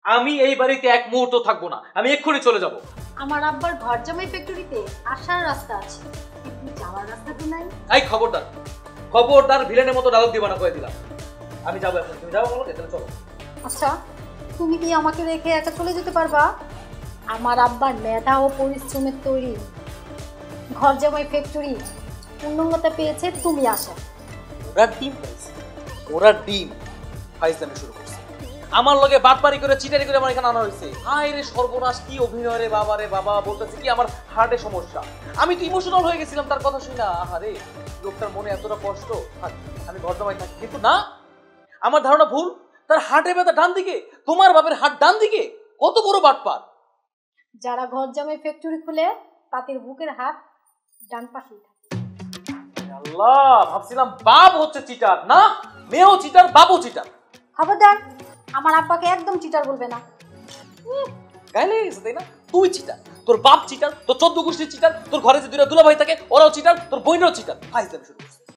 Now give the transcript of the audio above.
আমি এই বাড়িতে এক মুহূর্ত থাকবো না, আমি এক্ষুনি চলে যাব। আমার আব্বার ঘর জামাই ফ্যাক্টরিতে আসার রাস্তা আছে, কিন্তু যাওয়ার রাস্তা তো নাই। এই খবরদার, খবরদার, ভিলেনের মতো ডায়লগ দিবা না, কয়ে দিলাম। আমি যাবো এখন, তুমি যাবো বলো, তাহলে চলো। আচ্ছা, তুমি কি আমাকে রেখে একা চলে যেতে পারবা? আমার আব্বার মেধা ও পরিশ্রমের তৈরি ঘর জামাই ফ্যাক্টরি পূর্ণাঙ্গতা পেয়েছে তুমি আসা। ওরা ডিম পাইছে, ওরা ডিম ফাইজলামি শুরু করছে। আমার লগে বাটপারি করে চিটারি করে আমার এখানে আনা হয়েছে। হায় রে সর্বনাশ, কি অভিনয় রে বাবা রে বাবা। বলতেছে কি আমার হার্টে সমস্যা। আমি তো ইমোশনাল হয়ে গেছিলাম তার কথা শুনে। আহারে, লোকটার মনে এতটা কষ্ট। আমি ঘর জামাই থাকি, কিন্তু না, আমার ধারণা ভুল। তার হার্টে ব্যথা ডান দিকে, তোমার বাপের হাট ডান দিকে। কত বড় বাটপার! যারা ঘর জামাই ফ্যাক্টরি খুলে তাদের বুকের হাত ডান পাশেই থাকে। আল্লাহ, ভাবছিলাম বাপ হচ্ছে চিটার, না মেয়েও চিটার, বাপও চিটার। খবরদার, আমার আব্বাকে একদম চিটার বলবে না। গায়ে লেগে গেছে তাই না? তুই চিটার, তোর বাপ চিটার, তোর 14 গোষ্ঠীর চিটার, তোর ঘরে যে দুইটা দুলাভাই থাকে ওরাও চিটার, তোর বোনেরও চিটার। ফাইজলামি শুরু করছে।